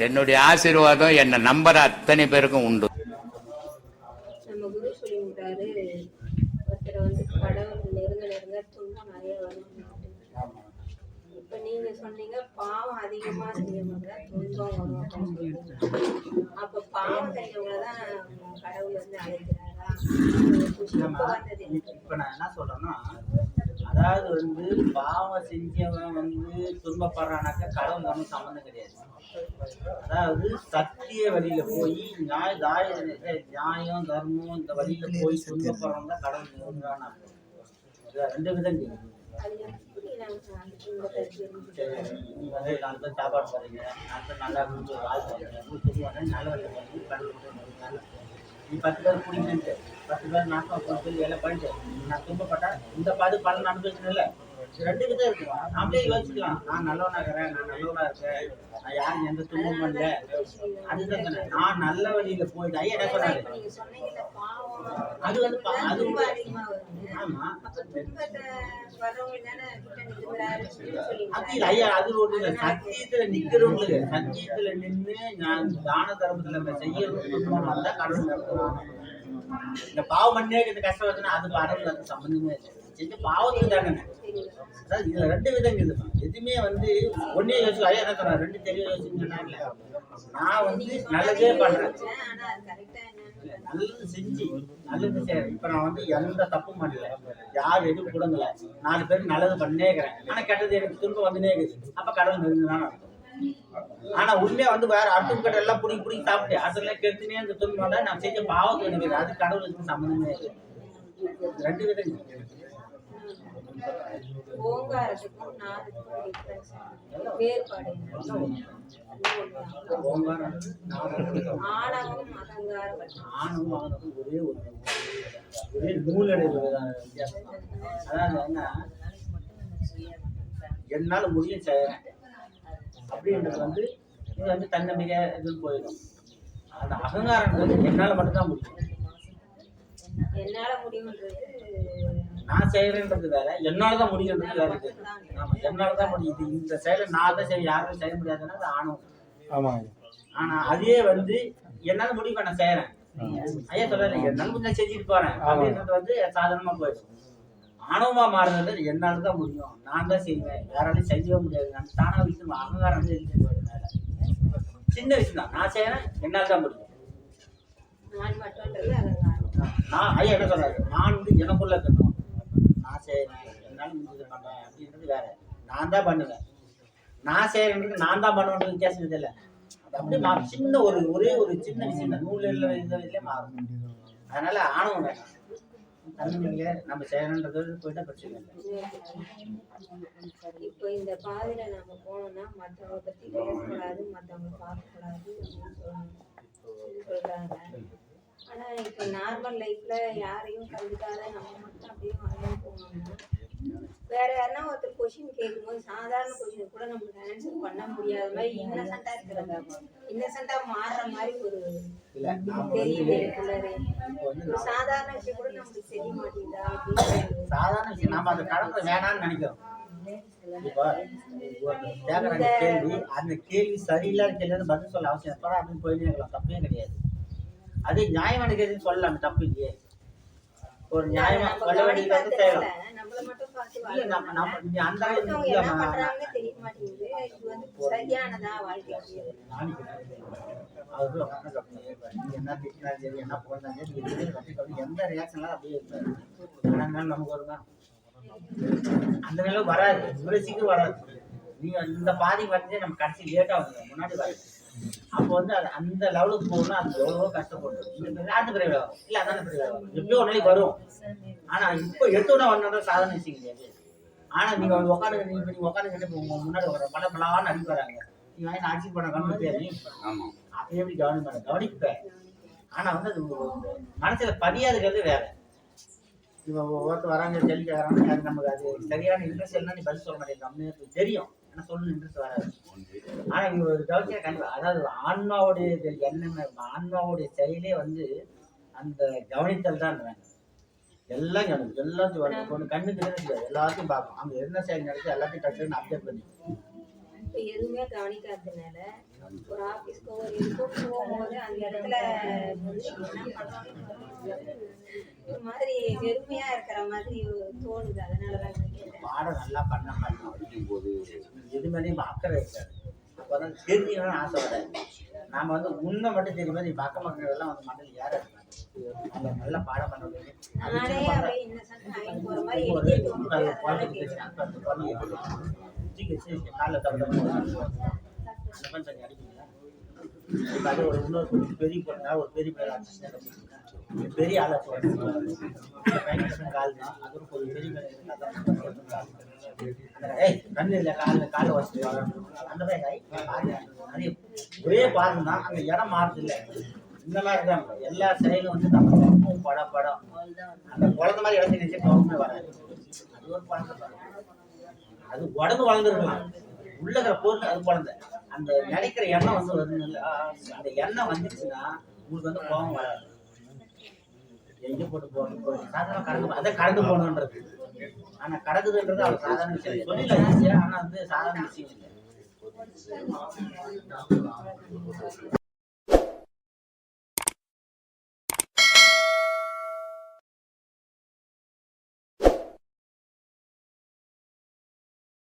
என்னுடைய ஆசீர்வாதம் என்னை நம்புற அத்தனை பேருக்கும் உண்டு. நம்ம குரு சொல்லிட்டாரு, ஒருத்தர் வந்து கடவுள் நெருங்க நெருங்க துன்பம் நிறைய வரும். இப்ப நீங்க சொன்னீங்க பாவம் அதிகமா செஞ்சவங்க துன்பம் வரும் அப்படின்னு சொல்லிட்டு, அப்ப பாவம் செஞ்சவங்கதான் கடவுள் வந்து அழைக்கிறாரா? இப்ப நான் என்ன சொல்றேன்னா, அதாவது வந்து பாவம் செஞ்சவன் வந்து துன்பப்படுறானாக்கா கடவுள் நம்ம சம்மந்தம் கிடையாது. அதாவது சத்திய வழியில போய் நியாயம் தர்மம் இந்த வழியில போய் துன்பப்படுறவங்க தான் கடவுள் நெருங்குறான்னு. ரெண்டு விதம் நீங்க வந்து 4 பேர் சாப்பாடு போறீங்க, 4 பேர் நல்லா இருந்து வாழ் போறீங்க, நல்ல வழி கடவுள். நீ 10 பேர் பிடிக்கிட்டு 10 பேர் நாசமா போய் எல்லாம் பண்ணிட்டு நான் துன்பப்பட்டா இந்த பாது பலன் அனுபவிக்கணும். இல்லை, ரெண்டு விதம் இருக்கு. நாமளே யோசிக்கலாம், நான் நல்லவனா இருக்கிறேன், நான் நல்லவனா இருக்கேன், நான் யாரும் எந்த துன்பம் பண்ணல. அதுதான் சொன்னேன், நான் நல்ல வழியில போயிட்டு ஐயா என்ன சொன்னாரு, அது வந்து அது ஆமா அப்படி ஐயா அது ஒரு சத்தியத்துல நிக்கிறவங்களுக்கு சத்தியத்துல நின்று நான் தான தர்மத்துல செய்யணும் வந்தா கடவுள் நடத்துவாங்க. இந்த பாவம் பண்ணே இந்த கஷ்டம் வருதுன்னா அது கடவுள் அது சம்பந்தமே இல்லை. செஞ்ச பாவத்துக்கு தானே. அதாவது இதுல ரெண்டு விதம் இருக்குமா, எதுவுமே வந்து ஒன்னே யோசிச்சு ஐயா என்ன சொன்னா ரெண்டு தெளிவா யோசிச்சுன்னா இல்ல, நான் வந்து நல்லதே பண்றேன், நல்லது செஞ்சு நல்லது செய்யறேன். இப்ப நான் வந்து எந்த தப்பும் பண்ணல, யார் எதுவும் கொடுங்கல, 4 பேருக்கு நல்லது பண்ணேக்கிறேன், ஆனா கெட்டது எனக்கு திரும்ப வந்துனே இருக்குது. அப்ப கடவுள் நெருங்குதான் அர்த்தம். ஆனா உண்மையா வந்து வேற அடுத்த கடை எல்லாம் புடிங்கி சாப்பிட்டு அதெல்லாம் கெடுத்துனே அந்த துன்பம் தான் நான் செஞ்ச பாவத்துக்கு எனக்கு அது கடவுளுக்கு சம்பந்தமே இல்லை. ரெண்டு விதம் ஓங்காரத்துக்கும் வேறுபாடு. ஆணவம் அகங்காரம் ஒரே நூலடைவு வித்தியாசம். அதாவது என்ன, என்னால முடியும் செய்யறேன் அப்படின்றது வந்து இது வந்து தன்னம்பிக்கை இதுன்னு போயிடும். அந்த அகங்காரம் என்னால மட்டும்தான் முடியும், என்னால முடியும்ன்றது நான் செய்யறேன்றது வேற, என்னாலதான் முடியுன்றது வேற. ஆமா, என்னாலதான் முடியுது, இந்த செயலை நான் தான் செய்ய யாரும் செய்ய முடியாதுன்னா அது ஆணவம். ஆனா அதே வந்து என்னால முடியும் நான் செய்யறேன் ஐயா சொல்ல என்னால கொஞ்சம் செஞ்சுட்டு போறேன் அப்படின்றது வந்து சாதாரணமா போயிடும். ஆணவமா மாறுறது என்னாலதான் முடியும், நான் தான் செய்வேன், யாராலையும் செய்யவே முடியாது, நான் தானா விஷயம் அகங்காரம் வந்து எழுதி போயிடும். சின்ன விஷயம் தான், நான் செய்யறேன் என்னால்தான் முடியும். நான் ஐயா என்ன சொல்றாரு, நான் வந்து எனக்குள்ள இருக்கணும், நான் செய்யறேன் என்னால முடிஞ்ச மாட்டேன் அப்படின்றது வேற. நான் தான் பண்ணுவேன், நான் செய்யறேன்றது நான் தான் பண்ணுவேன்றது வித்தியாசம் இல்லை. அது அப்படியே சின்ன ஒரே ஒரு சின்ன விஷயம் தான், நூல் இதுல மாறும். அதனால ஆணவம் வேண்டாம், தன்னம்பிக்கை நம்ம செய்யணுன்றது போயிட்டா பிரச்சனை இல்லை. இப்போ இந்த பாதையில நம்ம போனோம்னா மற்றவங்க பத்தி பேசக்கூடாது, மற்றவங்க பார்க்கக்கூடாது அப்படின்னு சொல்றாங்க. ஆனா இப்போ நார்மல் லைஃப்ல யாரையும் கண்டுக்காத நம்ம மட்டும் அப்படியே வாங்க போனோம்னா வேற யாருன்னா ஒருத்தர் கொஸ்டின் கேட்கும்போது சாதாரண கொஸ்டின் கூட நமக்கு ஆன்சர் பண்ண முடியாத மாதிரி இன்னசென்ட்டா இருக்கிறதா, இன்னசென்ட்டா மாறுற மாதிரி ஒரு தெரியல இருக்குள்ளாரு. ஒரு சாதாரண விஷயம் கூட நமக்கு தெரிய மாட்டேங்குதா அப்படின்னு சாதாரண விஷயம் நம்ம அந்த கடவுளை வேணாம்னு நினைக்கிறோம். கேள்வி அந்த கேள்வி சரியில்லாத கேள்வி பதில் சொல்ல அவசியம் எப்படா அப்படின்னு போயிட்டே இருக்கலாம், தப்பே கிடையாது. அது நியாயமான கேள்வி சொல்லலாம், தப்பு இல்லையே. ஒரு நியாயமா சொல்ல வேண்டியது செய்யலாம். எந்த ரியாக்ஷன்லாம் அப்படியே இருக்காது, நமக்கு வருமா அந்த நிலை வராது, இவ்வளவு சீக்கிரம் வராது. நீங்க இந்த பாதி வந்து நம்ம கடைசி லேட்டா வந்து முன்னாடி வராது. அப்போ வந்து அது அந்த லெவலுக்கு போகணும்னா அது எவ்வளவோ கஷ்டப்படும். நாட்டு பிறகு வரும் இல்ல, அதான பிறகு வரும், எப்படியோ ஒரு நாளைக்கு வரும். ஆனா இப்போ எடுத்தோட வரணுன்ற சாதாரண விஷயம் கிடையாது. ஆனா நீங்க வந்து உட்காந்து நீங்க உட்காந்துக்கிட்டு முன்னாடி வர பல பலான்னு அடிக்க வராங்க, நீங்க வாங்கி ஆட்சி பண்ண கவனிப்பேன் அப்படி எப்படி கவனிப்பேன். ஆனா வந்து அது மனசுல பதியாதுங்கிறது வேற. இவங்க ஒவ்வொருத்தர் வராங்க கேள்வி வராங்க, அது நமக்கு அது சரியான இன்ட்ரெஸ்ட் இல்லைன்னா நீ பதில் சொல்ல மாட்டேங்குது, நம்ம தெரியும் ஏன்னா சொல்லு இன்ட்ரெஸ்ட் வராது. ஆனா இவங்க ஒரு கவனிச்சா கண்டிப்பா, அதாவது ஆன்மாவுடைய என்னென்ன ஆன்மாவுடைய செயலே வந்து அந்த கவனித்தல் தான் வேணும். எல்லாம் கவனிக்கும், எல்லாத்தையும் ஒன்று கண்ணுக்கு தெரியாது, எல்லாத்தையும் பார்க்கும், அங்க என்ன செயல் நடக்குது எல்லாத்தையும் டக்குன்னு அப்டேட் பண்ணி எதுவுமே கவனிக்காததுனால ஒரு ஆபீஸ்க்கோ ஒரு இதுக்கோ போகும்போது அந்த இடத்துல வந்து என்ன பண்ணணும் ஒரு மாதிரி வெறுமையா இருக்கிற மாதிரி தோணுது. அதனாலதான் கேட்டேன். பாடம் நல்லா பண்ண படிக்கும்போது எது மேலேயும் அக்கறை இருக்காது. அப்போதான் தெரிஞ்சுக்கணும்னு ஆசை வராது. நாம வந்து உண்மை மட்டும் தெரியுமா, நீ பக்கம் மக்கள் வந்து மண்டல் ஏற அந்த நல்ல பாடம் பண்ண நானே அப்படியே இன்னசென்ட் ஆகி போற மாதிரி எனக்கே தோணுது. அதனால கேட்கிறேன். காலைல தண்ணி அடிப்பீங்களா? இப்போ அது ஒரு இன்னொரு பெரிய பொண்ணா ஒரு பெரிய பெரிய ஆளை கால் தான் அது ஒரு பெரிய கண்ணு இல்லை காலை வசதி அந்த மாதிரி ஒரே பாடம் தான். அந்த இடம் மாறுது இல்லை. இந்த மாதிரி தான் எல்லா செயலும் வந்து நம்ம படம் அந்த குழந்தை மாதிரி இடத்துல நினைச்சு கவனமே வராது. அது ஒரு குழந்தை, அது உடம்பு வளர்ந்துருக்கலாம், உள்ள இருக்கிற பொருள் அது குழந்தை. அந்த நினைக்கிற எண்ணம் வந்து வருது. அந்த எண்ணம் வந்துச்சுன்னா உங்களுக்கு வந்து கோபம் வராது. எங்க போட்டு போகணும் சாதாரண கடந்து அதை கடந்து போகணுன்றது. ஆனா கடக்குதுன்றது அவர் சாதாரண விஷயம் சொல்லல. ஆனா வந்து சாதாரண விஷயம் இல்லை.